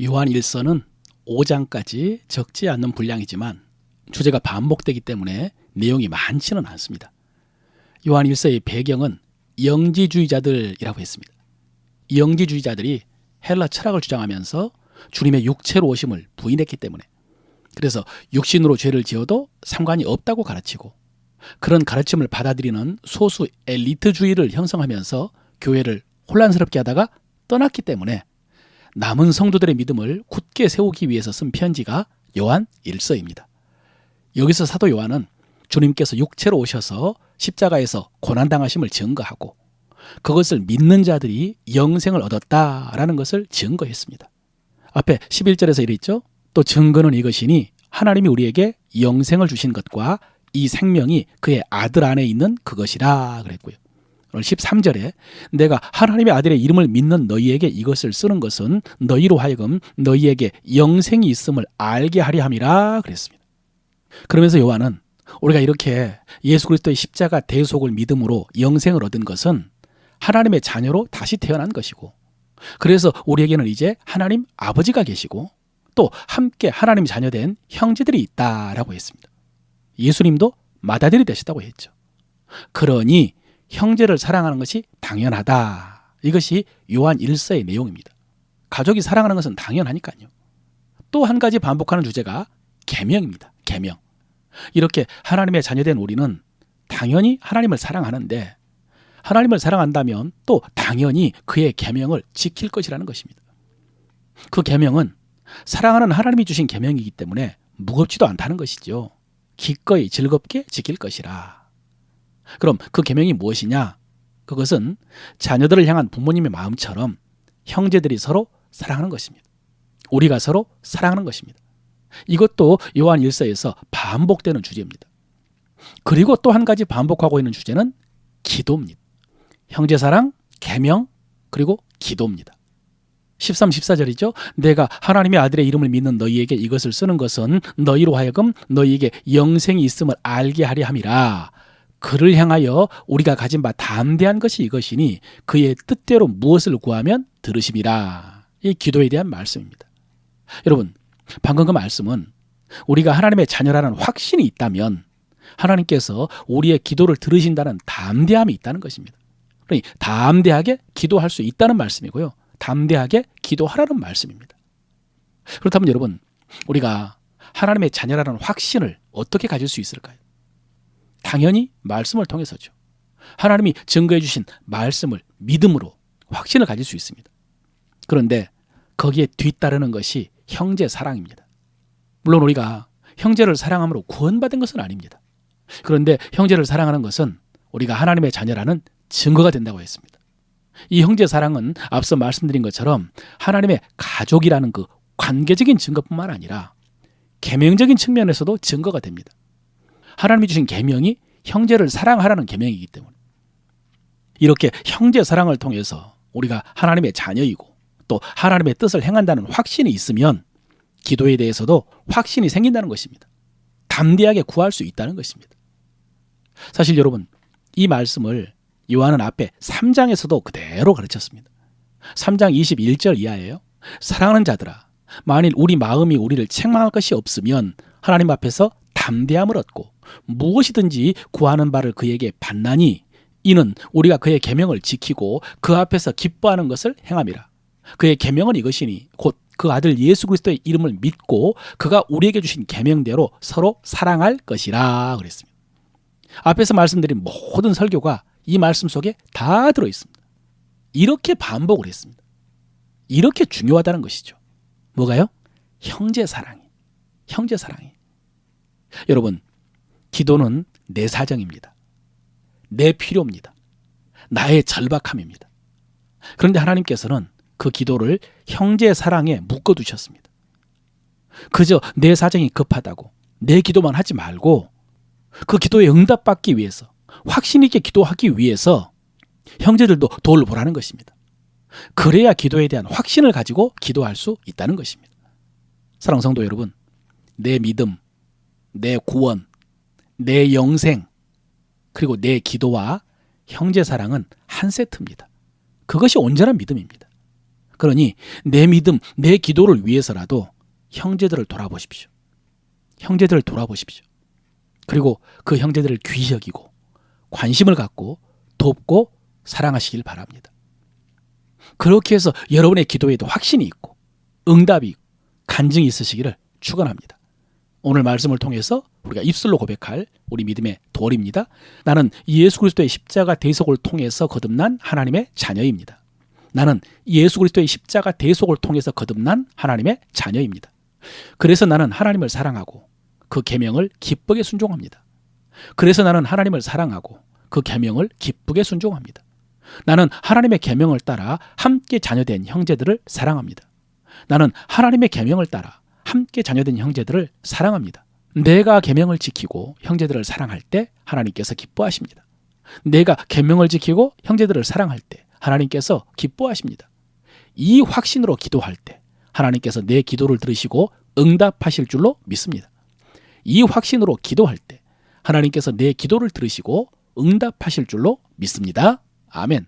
요한 1서는 5장까지 적지 않는 분량이지만 주제가 반복되기 때문에 내용이 많지는 않습니다. 요한 1서의 배경은 영지주의자들이라고 했습니다. 영지주의자들이 헬라 철학을 주장하면서 주님의 육체로 오심을 부인했기 때문에, 그래서 육신으로 죄를 지어도 상관이 없다고 가르치고, 그런 가르침을 받아들이는 소수 엘리트주의를 형성하면서 교회를 혼란스럽게 하다가 떠났기 때문에 남은 성도들의 믿음을 굳게 세우기 위해서 쓴 편지가 요한 1서입니다. 여기서 사도 요한은 주님께서 육체로 오셔서 십자가에서 고난당하심을 증거하고 그것을 믿는 자들이 영생을 얻었다라는 것을 증거했습니다. 앞에 11절에서 이랬죠. 또 증거는 이것이니 하나님이 우리에게 영생을 주신 것과 이 생명이 그의 아들 안에 있는 그것이라 그랬고요. 오늘 13절에 내가 하나님의 아들의 이름을 믿는 너희에게 이것을 쓰는 것은 너희로 하여금 너희에게 영생이 있음을 알게 하려 함이라 그랬습니다. 그러면서 요한은 우리가 이렇게 예수 그리스도의 십자가 대속을 믿음으로 영생을 얻은 것은 하나님의 자녀로 다시 태어난 것이고, 그래서 우리에게는 이제 하나님 아버지가 계시고 또 함께 하나님 자녀된 형제들이 있다라고 했습니다. 예수님도 맏아들이 되셨다고 했죠. 그러니 형제를 사랑하는 것이 당연하다. 이것이 요한 1서의 내용입니다. 가족이 사랑하는 것은 당연하니까요. 또 한 가지 반복하는 주제가 계명입니다. 계명. 이렇게 하나님의 자녀된 우리는 당연히 하나님을 사랑하는데, 하나님을 사랑한다면 또 당연히 그의 계명을 지킬 것이라는 것입니다. 그 계명은 사랑하는 하나님이 주신 계명이기 때문에 무겁지도 않다는 것이죠. 기꺼이 즐겁게 지킬 것이라. 그럼 그 계명이 무엇이냐? 그것은 자녀들을 향한 부모님의 마음처럼 형제들이 서로 사랑하는 것입니다. 우리가 서로 사랑하는 것입니다. 이것도 요한 1서에서 반복되는 주제입니다. 그리고 또 한 가지 반복하고 있는 주제는 기도입니다. 형제사랑, 계명, 그리고 기도입니다. 13, 14절이죠. 내가 하나님의 아들의 이름을 믿는 너희에게 이것을 쓰는 것은 너희로 하여금 너희에게 영생이 있음을 알게 하려 함이라. 그를 향하여 우리가 가진 바 담대한 것이 이것이니 그의 뜻대로 무엇을 구하면 들으심이라. 이 기도에 대한 말씀입니다. 여러분, 방금 그 말씀은 우리가 하나님의 자녀라는 확신이 있다면 하나님께서 우리의 기도를 들으신다는 담대함이 있다는 것입니다. 그러니 담대하게 기도할 수 있다는 말씀이고요. 담대하게 기도하라는 말씀입니다. 그렇다면 여러분, 우리가 하나님의 자녀라는 확신을 어떻게 가질 수 있을까요? 당연히 말씀을 통해서죠. 하나님이 증거해 주신 말씀을 믿음으로 확신을 가질 수 있습니다. 그런데 거기에 뒤따르는 것이 형제 사랑입니다. 물론 우리가 형제를 사랑함으로 구원받은 것은 아닙니다. 그런데 형제를 사랑하는 것은 우리가 하나님의 자녀라는 증거가 된다고 했습니다. 이 형제 사랑은 앞서 말씀드린 것처럼 하나님의 가족이라는 그 관계적인 증거뿐만 아니라 계명적인 측면에서도 증거가 됩니다. 하나님이 주신 계명이 형제를 사랑하라는 계명이기 때문에, 이렇게 형제 사랑을 통해서 우리가 하나님의 자녀이고 또 하나님의 뜻을 행한다는 확신이 있으면 기도에 대해서도 확신이 생긴다는 것입니다. 담대하게 구할 수 있다는 것입니다. 사실 여러분, 이 말씀을 요한은 앞에 3장에서도 그대로 가르쳤습니다. 3장 21절 이하예요. 사랑하는 자들아, 만일 우리 마음이 우리를 책망할 것이 없으면 하나님 앞에서 담대함을 얻고 무엇이든지 구하는 바를 그에게 받나니 이는 우리가 그의 계명을 지키고 그 앞에서 기뻐하는 것을 행함이라. 그의 계명은 이것이니 곧 그 아들 예수 그리스도의 이름을 믿고 그가 우리에게 주신 계명대로 서로 사랑할 것이라 그랬습니다. 앞에서 말씀드린 모든 설교가 이 말씀 속에 다 들어있습니다. 이렇게 반복을 했습니다. 이렇게 중요하다는 것이죠. 뭐가요? 형제 사랑이. 형제 사랑이. 여러분, 기도는 내 사정입니다. 내 필요입니다. 나의 절박함입니다. 그런데 하나님께서는 그 기도를 형제 사랑에 묶어두셨습니다. 그저 내 사정이 급하다고 내 기도만 하지 말고 그 기도에 응답받기 위해서, 확신 있게 기도하기 위해서 형제들도 도를 보라는 것입니다. 그래야 기도에 대한 확신을 가지고 기도할 수 있다는 것입니다. 사랑하는 성도 여러분, 내 믿음, 내 구원, 내 영생, 그리고 내 기도와 형제 사랑은 한 세트입니다. 그것이 온전한 믿음입니다. 그러니 내 믿음, 내 기도를 위해서라도 형제들을 돌아보십시오. 형제들을 돌아보십시오. 그리고 그 형제들을 귀히 여기고 관심을 갖고 돕고 사랑하시길 바랍니다. 그렇게 해서 여러분의 기도에도 확신이 있고 응답이 있고 간증이 있으시기를 축원합니다. 오늘 말씀을 통해서 우리가 입술로 고백할 우리 믿음의 도리입니다. 나는 예수 그리스도의 십자가 대속을 통해서 거듭난 하나님의 자녀입니다. 나는 예수 그리스도의 십자가 대속을 통해서 거듭난 하나님의 자녀입니다. 그래서 나는 하나님을 사랑하고 그 계명을 기쁘게 순종합니다. 그래서 나는 하나님을 사랑하고 그 계명을 기쁘게 순종합니다. 나는 하나님의 계명을 따라 함께 자녀된 형제들을 사랑합니다. 나는 하나님의 계명을 따라 함께 자녀된 형제들을 사랑합니다. 내가 계명을 지키고 형제들을 사랑할 때 하나님께서 기뻐하십니다. 내가 계명을 지키고 형제들을 사랑할 때 하나님께서 기뻐하십니다. 이 확신으로 기도할 때 하나님께서 내 기도를 들으시고 응답하실 줄로 믿습니다. 이 확신으로 기도할 때 하나님께서 내 기도를 들으시고 응답하실 줄로 믿습니다. 아멘.